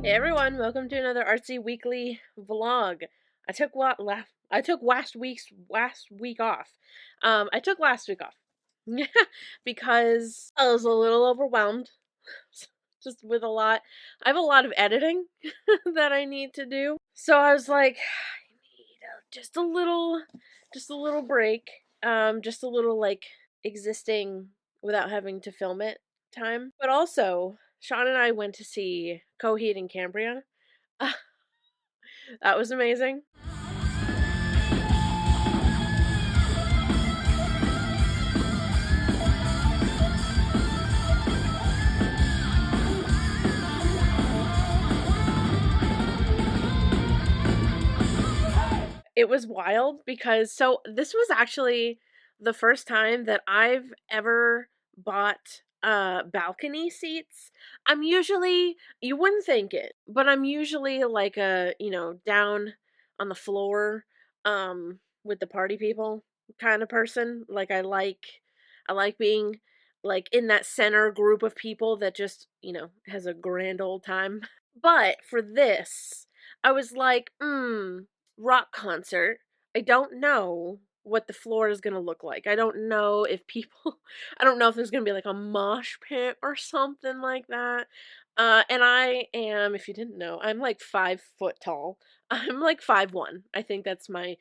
Hey everyone, welcome to another Artsy Weekly vlog. I took last week off. I took last week off because I was a little overwhelmed just with a lot. I have a lot of editing that I need to do. So I was like, I need just a little break. Just a little like existing without having to film it time. But also, Sean and I went to see Coheed and Cambria. That was amazing. It was wild because this was actually the first time that I've ever bought balcony seats. I'm usually, you wouldn't think it, but I'm usually like down on the floor with the party people kind of person. Like I like being like in that center group of people that just, has a grand old time. But for this, I was like, rock concert. I don't know what the floor is gonna look like. I don't know if people I don't know if there's gonna be like a mosh pit or something like that. And I am, if you didn't know, I'm like 5 foot tall. I'm like 5'1". I think that's my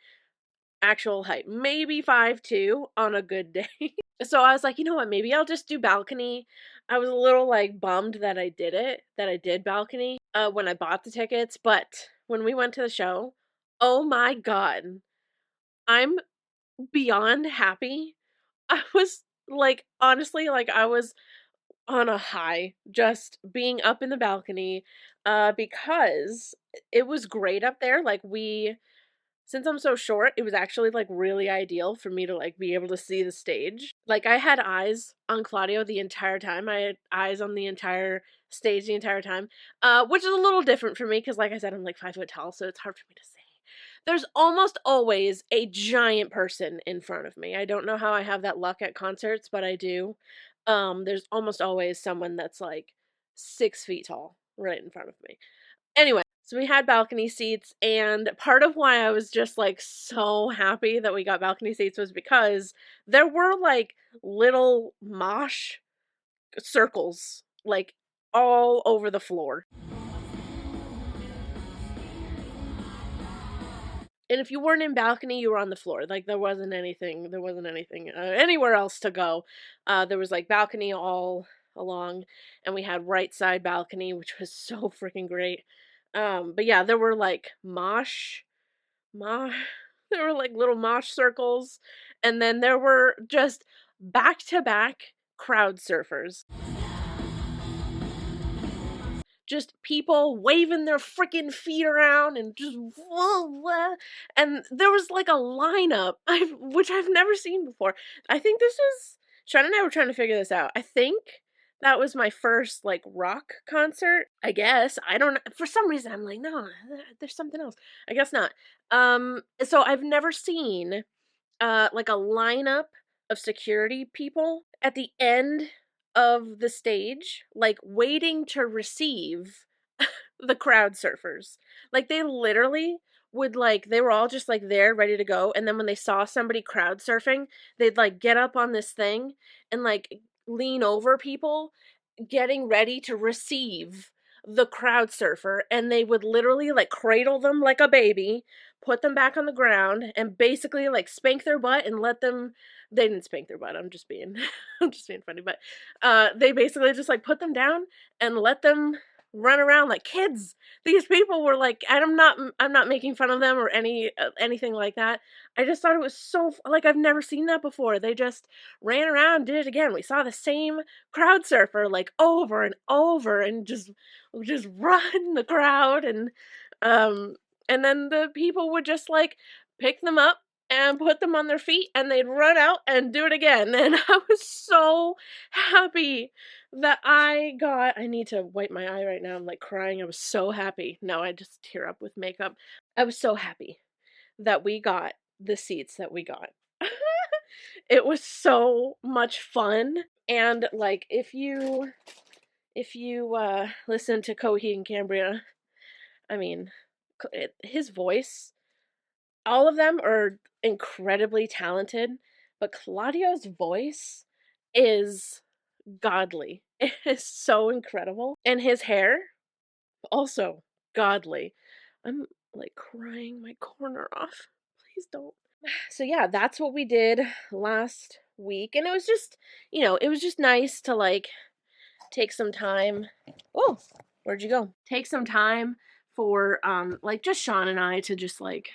actual height. Maybe 5'2" on a good day. So I was like, you know what, maybe I'll just do balcony. I was a little like bummed that I did balcony when I bought the tickets, but when we went to the show, oh my god, I'm beyond happy. I was like, honestly, like I was on a high just being up in the balcony because it was great up there. Like since I'm so short, it was actually like really ideal for me to like be able to see the stage. Like I had eyes on Claudio the entire time. I had eyes on the entire stage the entire time. Which is a little different for me because like I said, I'm like 5 foot tall, so it's hard for me to say. There's almost always a giant person in front of me. I don't know how I have that luck at concerts, but I do. There's almost always someone that's like 6 feet tall right in front of me. Anyway, so we had balcony seats, and part of why I was just like so happy that we got balcony seats was because there were like little mosh circles like all over the floor. And if you weren't in balcony, you were on the floor. Like there wasn't anything anywhere else to go. There was like balcony all along, and we had right side balcony, which was so freaking great. But yeah, there were like mosh there were like little mosh circles, and then there were just back to back crowd surfers, just people waving their freaking feet around and just whoa, whoa. And there was like a lineup which I've never seen before. I think this is Sean and I were trying to figure this out. I think that was my first like rock concert. I guess I don't. For some reason, I'm like, no, there's something else. I guess not. So I've never seen like a lineup of security people at the end of the stage, like waiting to receive the crowd surfers. Like they literally would like they were all just like there ready to go, and then when they saw somebody crowd surfing, they'd like get up on this thing and like lean over people getting ready to receive the crowd surfer, and they would literally like cradle them like a baby, put them back on the ground, and basically like spank their butt and let them. They didn't spank their butt. I'm just being I'm just being funny, but they basically just like put them down and let them run around like kids. These people were like, I'm not making fun of them or anything like that. I just thought it was so like I've never seen that before. They just ran around, did it again. We saw the same crowd surfer like over and over and just run the crowd, um and then the people would just like pick them up and put them on their feet, and they'd run out and do it again. And I was so happy that I need to wipe my eye right now. I'm like crying. I was so happy. No, I just tear up with makeup. I was so happy that we got the seats that we got. It was so much fun. And like if you listen to Coheed and Cambria, I mean, his voice, all of them are incredibly talented, but Claudio's voice is godly. It is so incredible. And his hair, also godly. I'm like crying my corner off. Please don't. So yeah, that's what we did last week. And it was just, it was just nice to like take some time. Oh, where'd you go? Take some time for like just Sean and I to just like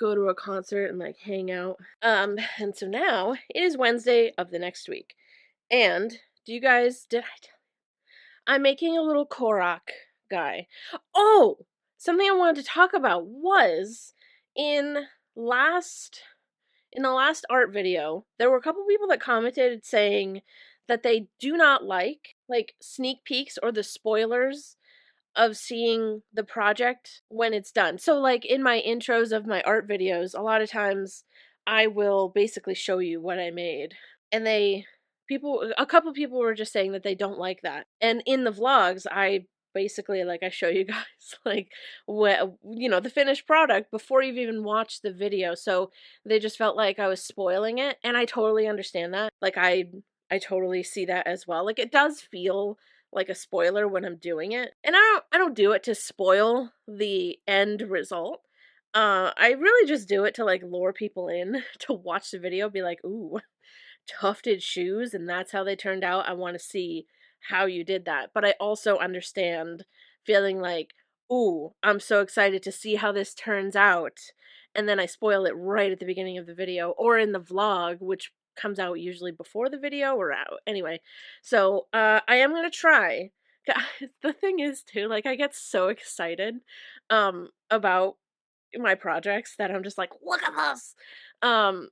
go to a concert and like hang out. And so now it is Wednesday of the next week. And did I tell I'm making a little Korok guy. Oh, something I wanted to talk about was in last in the last art video, there were a couple people that commented saying that they do not like sneak peeks or the spoilers of seeing the project when it's done. So like in my intros of my art videos, a lot of times I will basically show you what I made. And a couple people were just saying that they don't like that. And in the vlogs, I basically like I show you guys like what the finished product before you've even watched the video. So they just felt like I was spoiling it, and I totally understand that. Like I totally see that as well. Like it does feel like a spoiler when I'm doing it. And I don't do it to spoil the end result. I really just do it to like lure people in to watch the video, be like, "Ooh, tufted shoes and that's how they turned out. I want to see how you did that." But I also understand feeling like, "Ooh, I'm so excited to see how this turns out." And then I spoil it right at the beginning of the video or in the vlog, which comes out usually before the video or out. Anyway, so I am going to try. The thing is too, like I get so excited about my projects that I'm just like, "Look at this." Um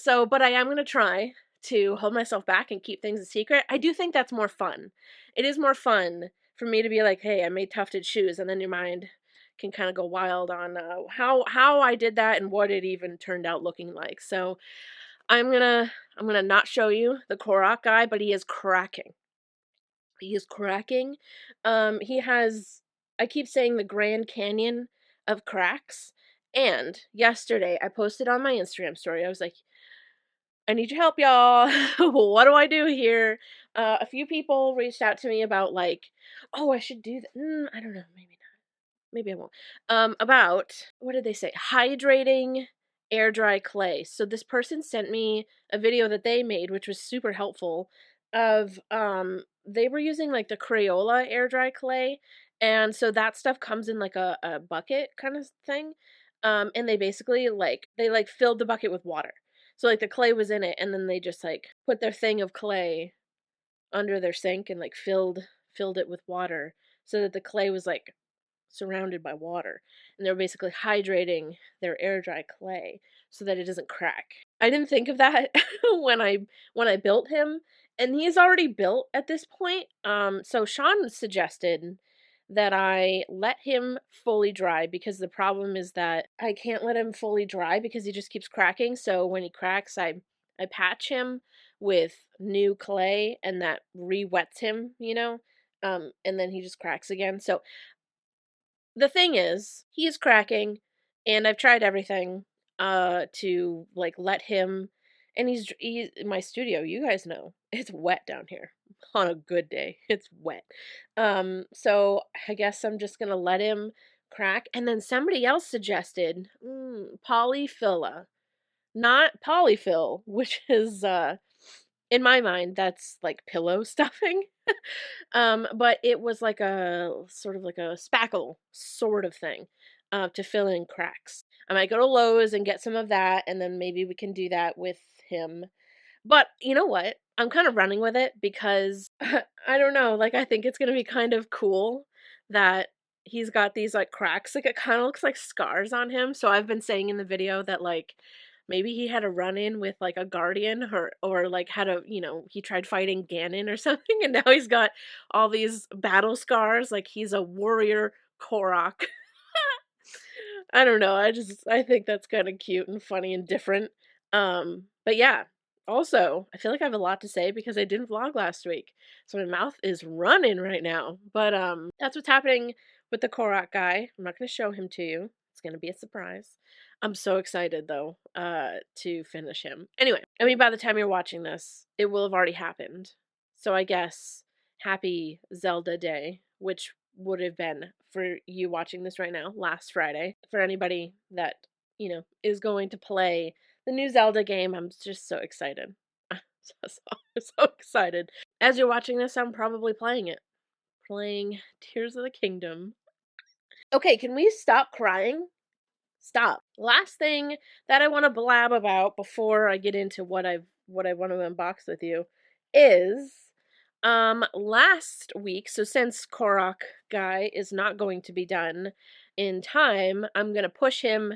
but I am going to try to hold myself back and keep things a secret. I do think that's more fun. It is more fun for me to be like, "Hey, I made tufted shoes," and then your mind can kind of go wild on how I did that and what it even turned out looking like. So I'm gonna not show you the Korok guy, but he is cracking. He is cracking. He has, I keep saying, the Grand Canyon of cracks. And yesterday I posted on my Instagram story. I was like, "I need your help, y'all. What do I do here?" A few people reached out to me about like, "Oh, I should do that." I don't know, maybe I won't. About what did they say? Hydrating air dry clay. So this person sent me a video that they made, which was super helpful. Of they were using like the Crayola air dry clay, and so that stuff comes in like a bucket kind of thing. And they basically like filled the bucket with water. So like the clay was in it, and then they just like put their thing of clay under their sink and like filled it with water so that the clay was like surrounded by water, and they're basically hydrating their air dry clay so that it doesn't crack. I didn't think of that when I built him, and he's already built at this point. So Sean suggested that I let him fully dry because the problem is that I can't let him fully dry because he just keeps cracking. So when he cracks, I patch him with new clay, and that re-wets him. And then he just cracks again. So the thing is, he is cracking, and I've tried everything to like let him, and he's in my studio. You guys know it's wet down here. On a good day, it's wet. So I guess I'm just gonna let him crack. And then somebody else suggested polyfilla, not polyfill, which is in my mind that's like pillow stuffing. But it was like a sort of like a spackle sort of thing to fill in cracks. I might go to Lowe's and get some of that, and then maybe we can do that with him. But you know what? I'm kind of running with it because I don't know, like I think it's gonna be kind of cool that he's got these like cracks. Like it kind of looks like scars on him. So I've been saying in the video that like maybe he had a run-in with like a guardian or like had he tried fighting Ganon or something, and now he's got all these battle scars like he's a warrior Korok. I don't know. I think that's kind of cute and funny and different. But yeah, Also, I feel like I have a lot to say because I didn't vlog last week. So my mouth is running right now. But that's what's happening with the Korok guy. I'm not going to show him to you. It's going to be a surprise. I'm so excited though to finish him. Anyway, I mean by the time you're watching this, it will have already happened. So I guess happy Zelda Day, which would have been for you watching this right now last Friday. For anybody that, you know, is going to play the new Zelda game. I'm just so excited. So excited. As you're watching this, I'm probably playing it. Playing Tears of the Kingdom. Okay, can we stop crying? Stop. Last thing that I want to blab about before I get into what I want to unbox with you is last week, so since Korok guy is not going to be done in time, I'm going to push him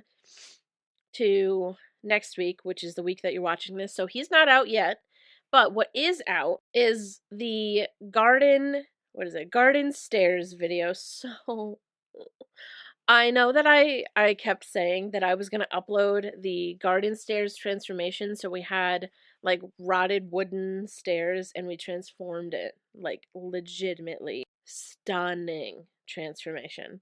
to next week, which is the week that you're watching this. So he's not out yet. But what is out is the garden stairs video. So I know that I kept saying that I was going to upload the garden stairs transformation. So we had like rotted wooden stairs and we transformed it, like legitimately stunning transformation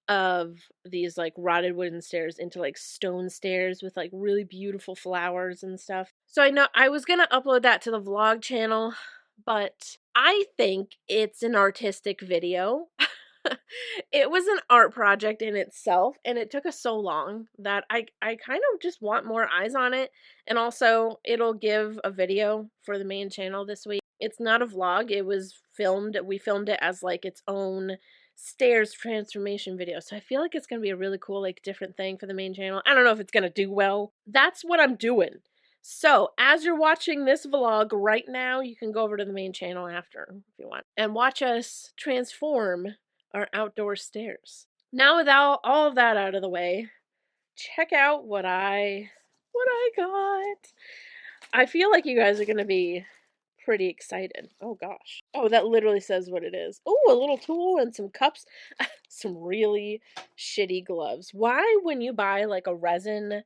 of these like rotted wooden stairs into like stone stairs with like really beautiful flowers and stuff. So I know I was going to upload that to the vlog channel, but I think it's an artistic video. It was an art project in itself, and it took us so long that I kind of just want more eyes on it. And also, it'll give a video for the main channel this week. It's not a vlog. It was filmed. We filmed it as like its own stairs transformation video. So I feel like it's going to be a really cool, like different thing for the main channel. I don't know if it's going to do well. That's what I'm doing. So, as you're watching this vlog right now, you can go over to the main channel after if you want and watch us transform our outdoor stairs. Now with all of that out of the way, check out what I got. I feel like you guys are going to be pretty excited. Oh gosh. Oh, that literally says what it is. Oh, a little tool and some cups. Some really shitty gloves. Why when you buy like a resin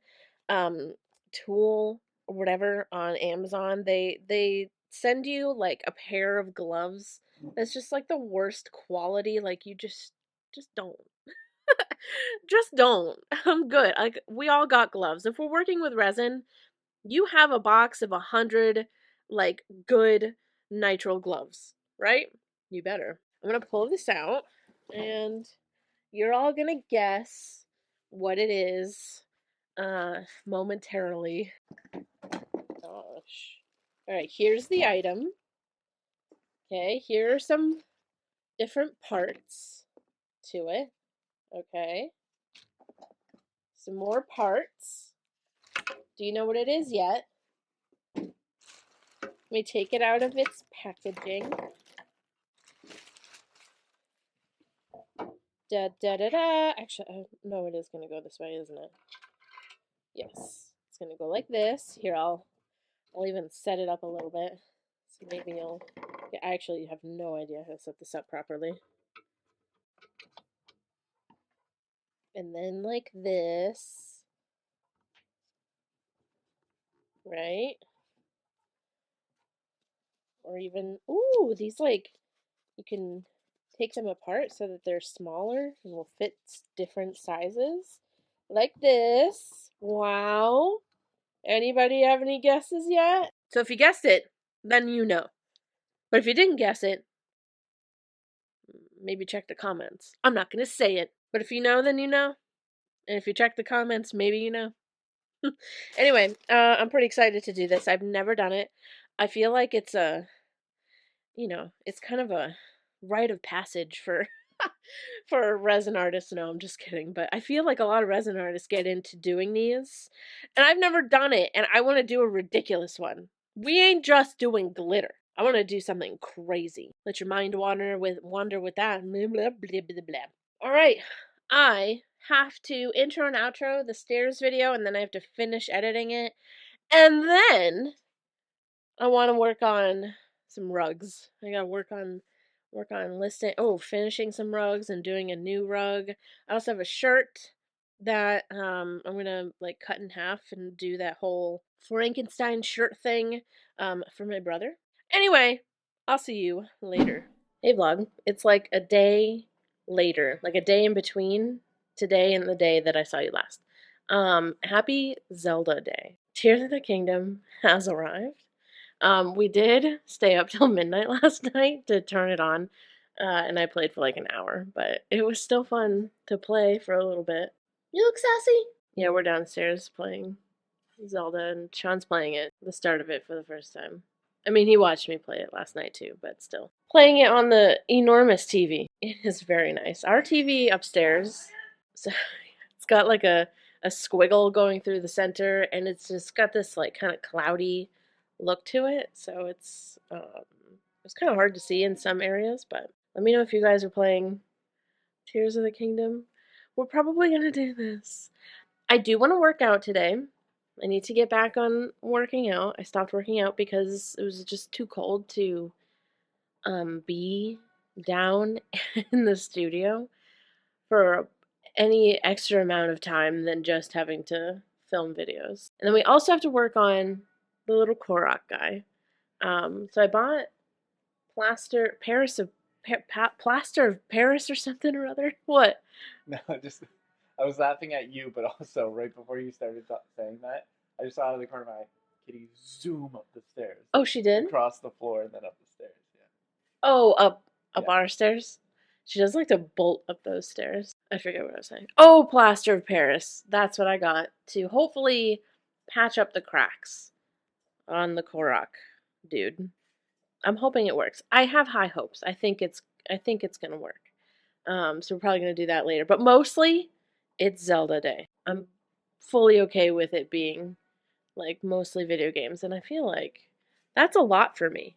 tool or whatever on Amazon, they send you like a pair of gloves that's just like the worst quality. Like you just don't. Just don't. I'm good. Like we all got gloves. If we're working with resin, you have a box of 100 like good nitrile gloves, right? You better. I'm gonna pull this out and you're all gonna guess what it is momentarily. Gosh. Alright, here's the item. Okay, here are some different parts to it. Okay. Some more parts. Do you know what it is yet? Let me take it out of its packaging. Da da da da. Actually, no, it is going to go this way, isn't it? Yes. It's going to go like this. Here, I'll even set it up a little bit. So maybe you'll... Yeah, I actually have no idea how to set this up properly. And then like this. Right? Or even... Ooh, these like... You can take them apart so that they're smaller and will fit different sizes. Like this. Wow. Anybody have any guesses yet? So if you guessed it, then you know. But if you didn't guess it, maybe check the comments. I'm not going to say it. But if you know, then you know. And if you check the comments, maybe you know. Anyway, I'm pretty excited to do this. I've never done it. I feel like it's a, you know, it's kind of a rite of passage for for resin artists. No, I'm just kidding. But I feel like a lot of resin artists get into doing these. And I've never done it. And I want to do a ridiculous one. We ain't just doing glitter. I want to do something crazy. Let your mind wander with that. Blah, blah, blah, blah, blah. All right. I have to intro and outro the stairs video, and then I have to finish editing it. And then I want to work on some rugs. I gotta work on finishing some rugs and doing a new rug. I also have a shirt that I'm gonna like cut in half and do that whole Frankenstein shirt thing for my brother. Anyway, I'll see you later. Hey vlog, it's like a day later, like a day in between today and the day that I saw you last. Happy Zelda Day. Tears of the Kingdom has arrived. We did stay up till midnight last night to turn it on, and I played for like an hour, but it was still fun to play for a little bit. You look sassy. Yeah, we're downstairs playing Zelda, and Sean's playing it, the start of it for the first time. I mean, he watched me play it last night too, but still. Playing it on the enormous TV. It is very nice. Our TV upstairs, so it's got like a squiggle going through the center, and it's just got this like kind of cloudy look to it, so it's kind of hard to see in some areas, but let me know if you guys are playing Tears of the Kingdom. We're probably gonna do this. I do want to work out today. I need to get back on working out. I stopped working out because it was just too cold to be down in the studio for any extra amount of time than just having to film videos. And then we also have to work on the little Korok guy. So I bought plaster of Paris or something or other. What? No, just I was laughing at you, but also right before you started saying that, I just saw out of the corner of my eye, Kitty zoom up the stairs. Oh, she did? Across the floor and then up the stairs, yeah. Oh, up Yeah. our stairs? She does like to bolt up those stairs. I forget what I was saying. Oh, plaster of Paris. That's what I got to hopefully patch up the cracks on the Korok dude. I'm hoping it works. I have high hopes. I think it's gonna work. So we're probably gonna do that later. But mostly, it's Zelda Day. I'm fully okay with it being like mostly video games, and I feel like that's a lot for me.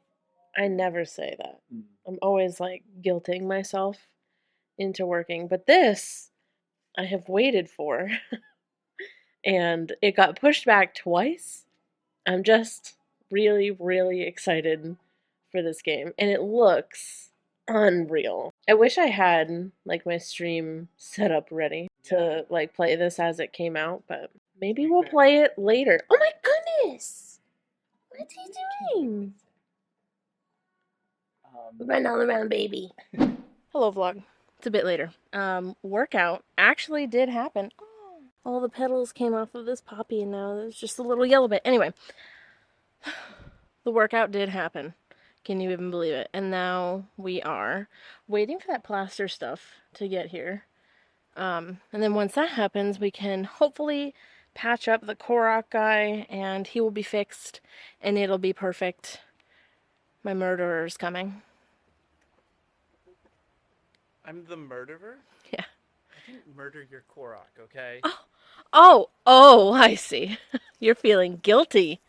I never say that. I'm always like guilting myself into working, but this I have waited for, and it got pushed back twice. I'm just really, really excited for this game, and it looks unreal. I wish I had like my stream set up ready to like play this as it came out, but maybe we'll play it later. Oh my goodness! What's he doing? Run all around, baby. Hello, vlog. It's a bit later. Workout actually did happen. Oh, all the petals came off of this poppy, and now there's just a little yellow bit. Anyway, the workout did happen. Can you even believe it? And now we are waiting for that plaster stuff to get here. And then once that happens, we can hopefully patch up the Korok guy, and he will be fixed, and it'll be perfect. My murderer's coming. I'm the murderer? Yeah. I didn't murder your Korok, okay? Oh, I see. You're feeling guilty.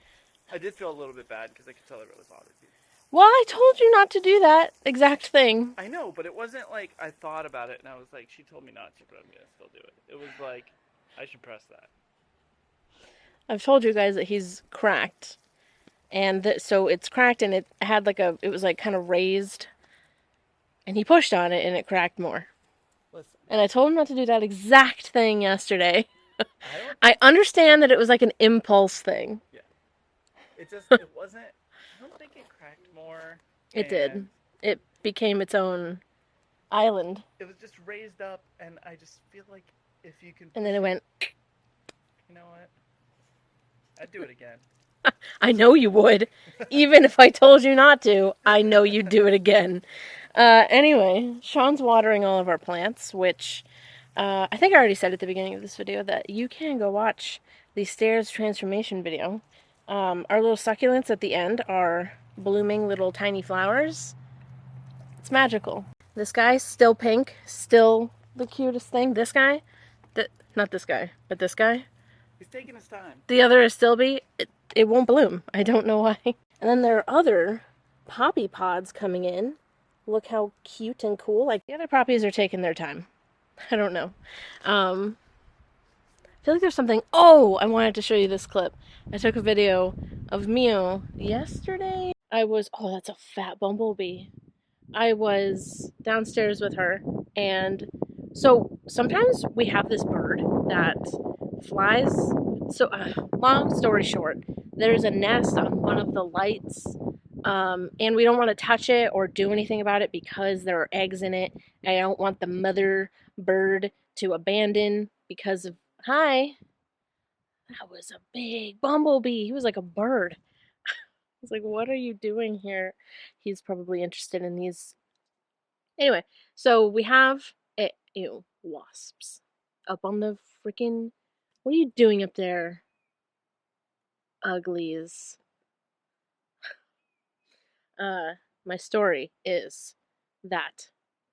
I did feel a little bit bad because I could tell it really bothered you. Well, I told you not to do that exact thing. I know, but it wasn't like I thought about it and I was like, she told me not to, but I'm gonna still do it. It was like, I should press that. I've told you guys that he's cracked. And so it's cracked, and it had like it was like kind of raised. And he pushed on it, and it cracked more. Listen. And I told him not to do that exact thing yesterday. I understand that it was like an impulse thing. Yeah. It wasn't, I don't think it cracked more. It did. It became its own island. It was just raised up, and I just feel like if you can... And then it went... You know what? I'd do it again. I know you would. Even if I told you not to, I know you'd do it again. Anyway, Sean's watering all of our plants, which I think I already said at the beginning of this video that you can go watch the stairs transformation video. Our little succulents at the end are blooming little tiny flowers. It's magical. This guy's still pink, still the cutest thing. This guy, not this guy, but this guy. He's taking his time. The other is still it won't bloom. I don't know why. And then there are other poppy pods coming in. Look how cute and cool. Like, the other poppies are taking their time. I don't know. I feel like there's something... Oh, I wanted to show you this clip. I took a video of Mio yesterday. Oh, that's a fat bumblebee. I was downstairs with her, and So sometimes we have this bird that flies. So, long story short, there's a nest on one of the lights, and we don't want to touch it or do anything about it because there are eggs in it. I don't want the mother bird to abandon because of. Hi, that was a big bumblebee. He was like a bird. I was like, what are you doing here? He's probably interested in these. Anyway, so we have ew, wasps up on the freaking. What are you doing up there, uglies? My story is that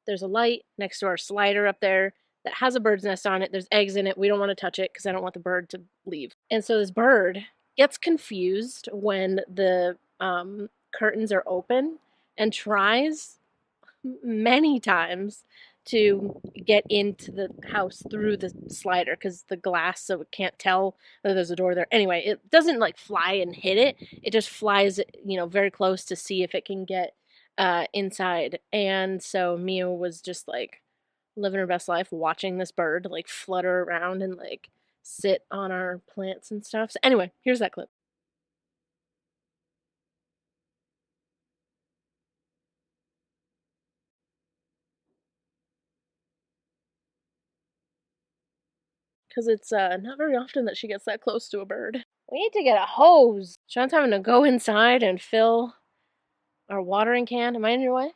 there's a light next to our slider up there that has a bird's nest on it. There's eggs in it. We don't want to touch it because I don't want the bird to leave. And so this bird gets confused when the curtains are open and tries many times to get into the house through the slider because the glass, so it can't tell that there's a door there. Anyway, it doesn't like fly and hit it. It just flies, very close to see if it can get inside. And so Mia was just like living her best life watching this bird like flutter around and like sit on our plants and stuff. So anyway, here's that clip. Because it's not very often that she gets that close to a bird. We need to get a hose. Sean's having to go inside and fill our watering can. Am I in your way?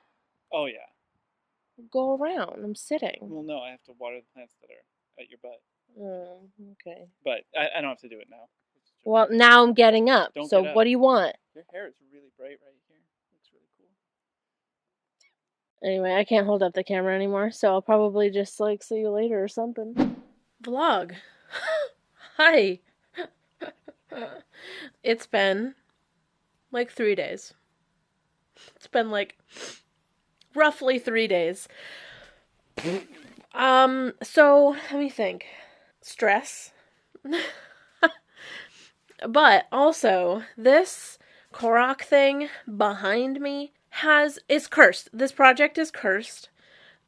Oh yeah. Go around. I'm sitting. Well, no, I have to water the plants that are at your butt. Oh, okay. But I don't have to do it now. Well, now I'm getting up. Don't so get up. What do you want? Your hair is really bright right here. Looks really cool. Anyway, I can't hold up the camera anymore, so I'll probably just like see you later or something. Vlog. Hi. It's been like 3 days. It's been like roughly 3 days. So let me think. Stress. But also, this Korok thing behind me is cursed. This project is cursed.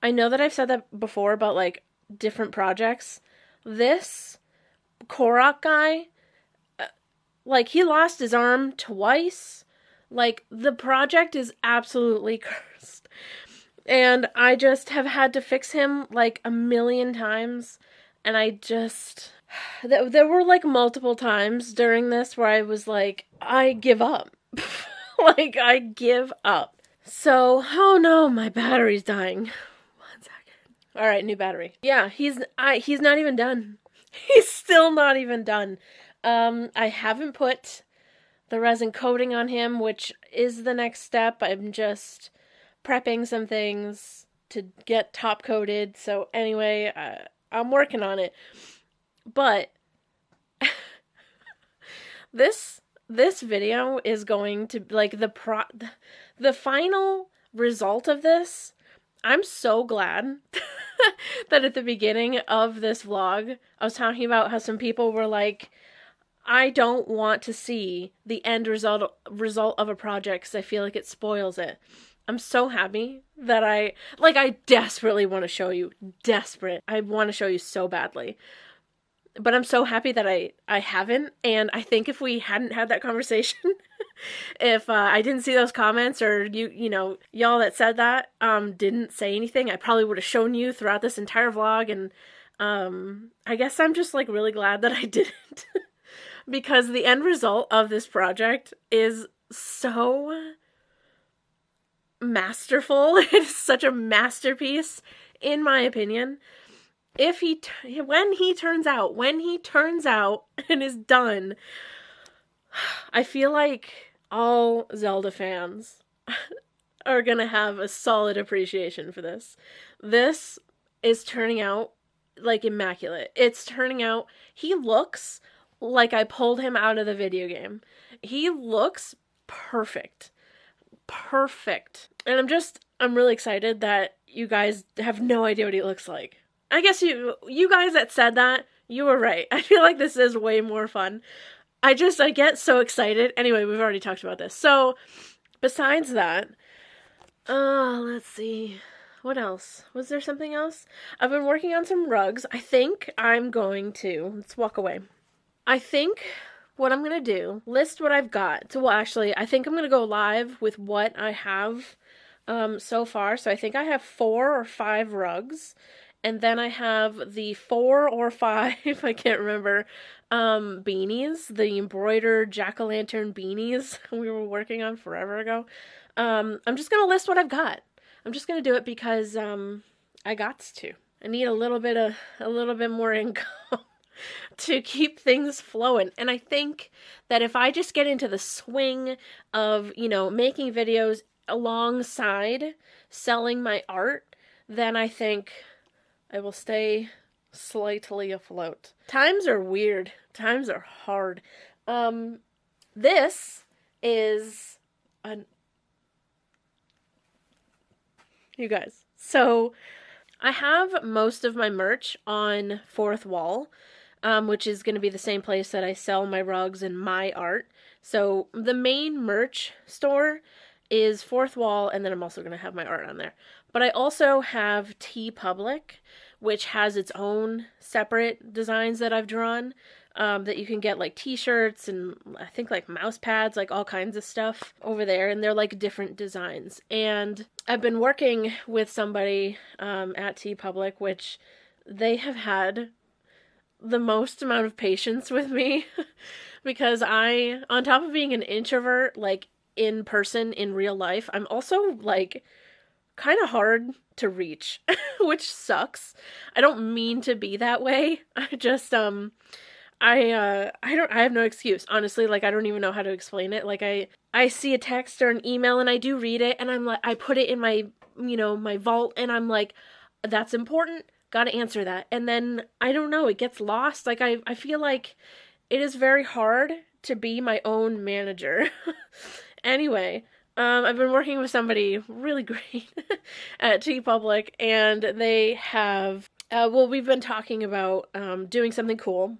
I know that I've said that before about like different projects. This Korok guy, like he lost his arm twice. Like the project is absolutely cursed. And I just have had to fix him like a million times. And I just. There were like multiple times during this where I was like, I give up. Like, I give up. So, oh no, my battery's dying. 1 second. All right, new battery. Yeah, he's not even done. He's still not even done. I haven't put the resin coating on him, which is the next step. I'm just prepping some things to get top coated. So anyway, I'm working on it. But this video is going to like the final result of this. I'm so glad that at the beginning of this vlog, I was talking about how some people were like, I don't want to see the end result of a project because I feel like it spoils it. I'm so happy that I desperately want to show you. Desperate. I want to show you so badly. But I'm so happy that I haven't, and I think if we hadn't had that conversation, if I didn't see those comments or y'all that said that didn't say anything, I probably would have shown you throughout this entire vlog, and I guess I'm just like really glad that I didn't because the end result of this project is so masterful. It is such a masterpiece, in my opinion. When he turns out and is done, I feel like all Zelda fans are gonna have a solid appreciation for this. This is turning out like immaculate. It's turning out, he looks like I pulled him out of the video game. He looks perfect. Perfect. And I'm really excited that you guys have no idea what he looks like. I guess you guys that said that, you were right. I feel like this is way more fun. I get so excited. Anyway, we've already talked about this. So, besides that, let's see. what else? Was there something else? I've been working on some rugs. I think I'm going to, let's walk away. I think what I'm going to do, list what I've got. So, well, actually, I think I'm going to go live with what I have so far. So I think I have 4 or 5 rugs. And then I have the 4 or 5, I can't remember, beanies, the embroidered jack-o'-lantern beanies we were working on forever ago. I'm just going to list what I've got. I'm just going to do it because I got to. I need a little bit more income to keep things flowing. And I think that if I just get into the swing of, making videos alongside selling my art, then I think I will stay slightly afloat. Times are weird. Times are hard. This is you guys. So I have most of my merch on Fourth Wall, which is going to be the same place that I sell my rugs and my art. So the main merch store is Fourth Wall, and then I'm also going to have my art on there. But I also have TeePublic, which has its own separate designs that I've drawn, that you can get like t-shirts and I think like mouse pads, like all kinds of stuff over there, and they're like different designs. And I've been working with somebody at TeePublic, which they have had the most amount of patience with me because I, on top of being an introvert, like in person in real life, I'm also like kind of hard to reach, which sucks. I don't mean to be that way. I just I have no excuse, honestly. Like, I don't even know how to explain it. Like, I see a text or an email and I do read it, and I'm like, I put it in my, my vault, and I'm like, that's important, gotta answer that. And then, I don't know, it gets lost. Like, I feel like it is very hard to be my own manager. Anyway, I've been working with somebody really great at TeePublic, and they have, we've been talking about doing something cool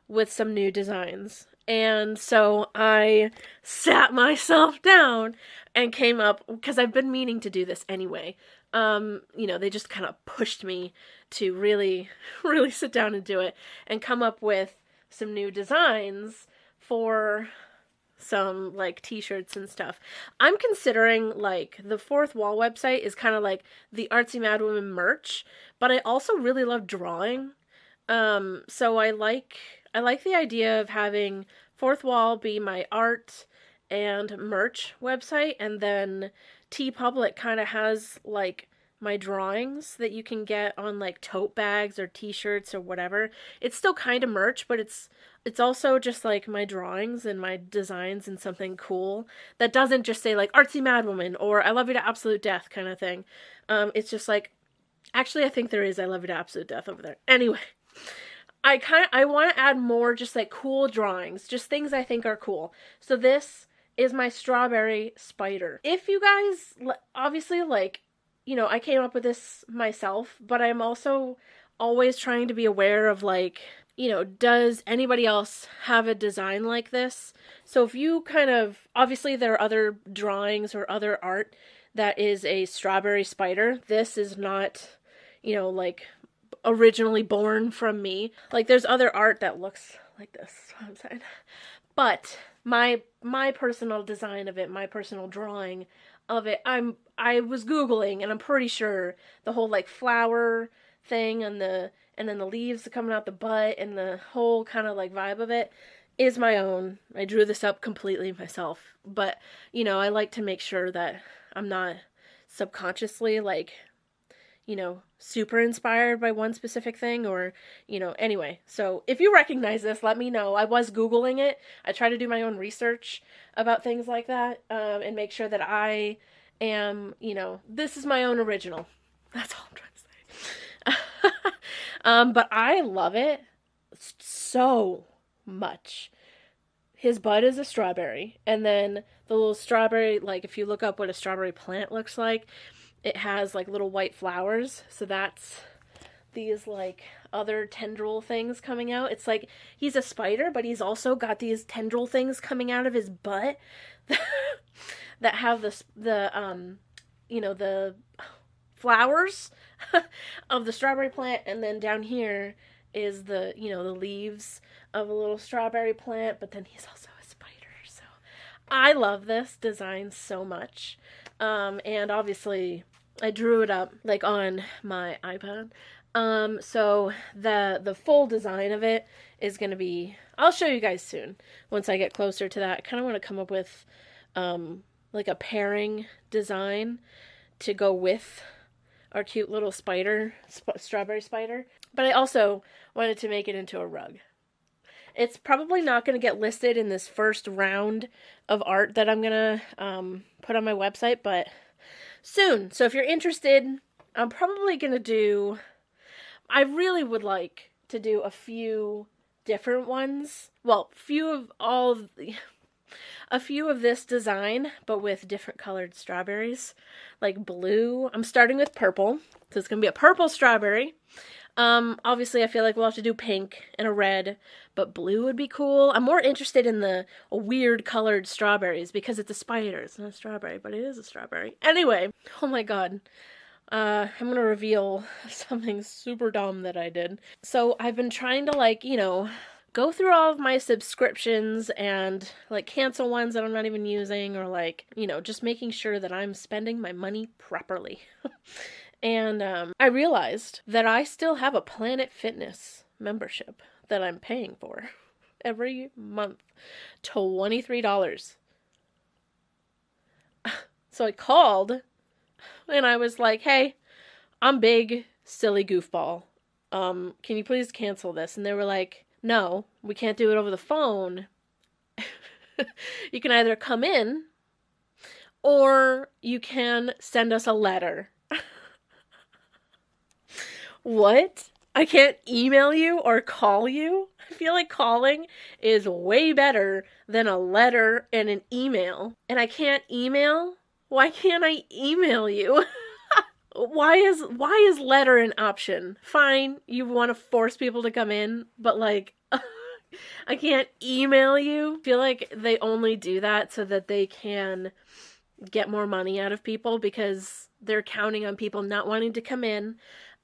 with some new designs. And so I sat myself down and came up, because I've been meaning to do this anyway. They just kind of pushed me to really, really sit down and do it and come up with some new designs for some like t-shirts and stuff. I'm considering like the Fourth Wall website is kind of like the Artsy Madwoman merch, but I also really love drawing. So I like the idea of having Fourth Wall be my art and merch website, and then TeePublic kind of has like my drawings that you can get on like tote bags or t-shirts or whatever. It's still kind of merch, but it's also just like my drawings and my designs and something cool that doesn't just say like Artsy Madwoman or I love you to absolute death kind of thing. It's just like, actually I think there is I love you to absolute death over there. Anyway, I want to add more just like cool drawings, just things I think are cool. So this is my strawberry spider. If you guys, obviously, like, I came up with this myself, but I'm also always trying to be aware of like, does anybody else have a design like this? So if you kind of, obviously there are other drawings or other art that is a strawberry spider. This is not, like originally born from me. Like there's other art that looks like this, what I'm saying. But my personal design of it, my personal drawing of it, I was Googling, and I'm pretty sure the whole like flower thing and then the leaves coming out the butt and the whole kind of like vibe of it is my own. I drew this up completely myself. But, I like to make sure that I'm not subconsciously like, super inspired by one specific thing or, anyway. So if you recognize this, let me know. I was Googling it. I try to do my own research about things like that, and make sure that I am, this is my own original. That's all I'm trying to say. But I love it so much. His bud is a strawberry, and then the little strawberry, like if you look up what a strawberry plant looks like, it has like little white flowers, so that's these like other tendril things coming out. It's like he's a spider, but he's also got these tendril things coming out of his butt that have the flowers of the strawberry plant, and then down here is the, you know, the leaves of a little strawberry plant, but then he's also a spider. So I love this design so much. And obviously I drew it up like on my iPad. So the full design of it is going to be, I'll show you guys soon once I get closer to that. I kind of want to come up with like a pairing design to go with our cute little spider, strawberry spider. But I also wanted to make it into a rug. It's probably not going to get listed in this first round of art that I'm going to put on my website, but soon. So if you're interested, I'm probably going to do, I really would like to do a few different ones. Well, a few of this design, but with different colored strawberries, like blue. I'm starting with purple, so it's going to be a purple strawberry. Obviously I feel like we'll have to do pink and a red, but blue would be cool. I'm more interested in the weird colored strawberries because it's a spider. It's not a strawberry, but it is a strawberry. Anyway, oh my god. I'm gonna reveal something super dumb that I did. So I've been trying to, like, you know, go through all of my subscriptions and like cancel ones that I'm not even using, or like, you know, just making sure that I'm spending my money properly. And I realized that I still have a Planet Fitness membership that I'm paying for every month, $23. So I called and I was like, hey, I'm big, silly goofball. Can you please cancel this? And they were like, no, we can't do it over the phone. You can either come in or you can send us a letter. What? I can't email you or call you? I feel like calling is way better than a letter and an email. And I can't email? Why can't I email you? Why is letter an option? Fine, you want to force people to come in, but like I can't email you. I feel like they only do that so that they can get more money out of people because they're counting on people not wanting to come in.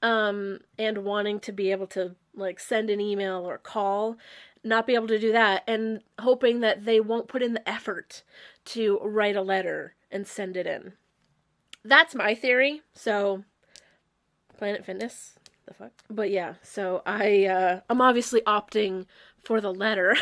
And wanting to be able to like send an email or call, not be able to do that, and hoping that they won't put in the effort to write a letter and send it in. That's my theory. So, Planet Fitness, the fuck? But yeah, so I'm obviously opting for the letter.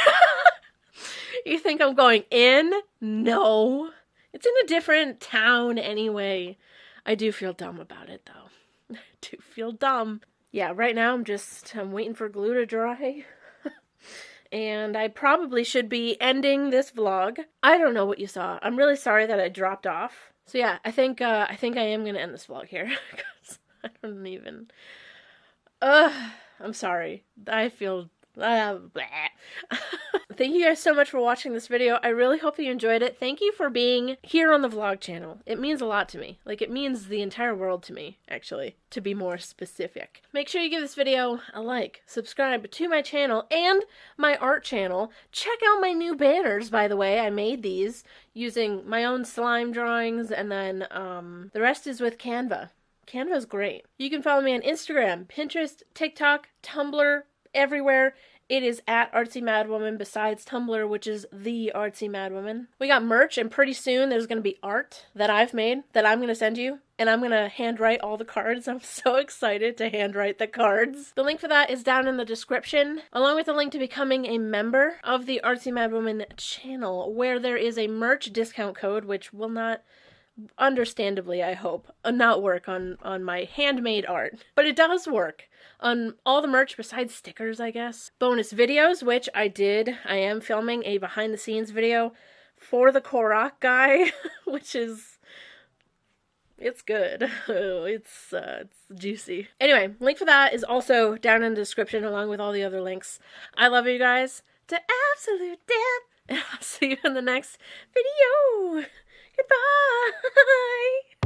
You think I'm going in? No. It's in a different town anyway. I do feel dumb about it though. I do feel dumb. Yeah, right now I'm waiting for glue to dry. And I probably should be ending this vlog. I don't know what you saw. I'm really sorry that I dropped off. So yeah, I think I am gonna end this vlog here. Because I don't even... I'm sorry. I feel... Thank you guys so much for watching this video. I really hope you enjoyed it. Thank you for being here on the vlog channel. It means a lot to me. Like, it means the entire world to me, actually, to be more specific. Make sure you give this video a like, subscribe to my channel and my art channel. Check out my new banners, by the way. I made these using my own slime drawings, and then the rest is with Canva. Canva's great. You can follow me on Instagram, Pinterest, TikTok, Tumblr, everywhere. It is at Artsy Madwoman besides Tumblr, which is the Artsy Madwoman. We got merch, and pretty soon there's going to be art that I've made that I'm going to send you, and I'm going to handwrite all the cards. I'm so excited to handwrite the cards. The link for that is down in the description, along with the link to becoming a member of the Artsy Madwoman channel, where there is a merch discount code, which will not... understandably, I hope, not work on my handmade art. But it does work on all the merch besides stickers, I guess. Bonus videos, which I am filming a behind the scenes video for the Korok guy, which is... it's good. It's juicy. Anyway, link for that is also down in the description along with all the other links. I love you guys to absolute death, and I'll see you in the next video. Goodbye!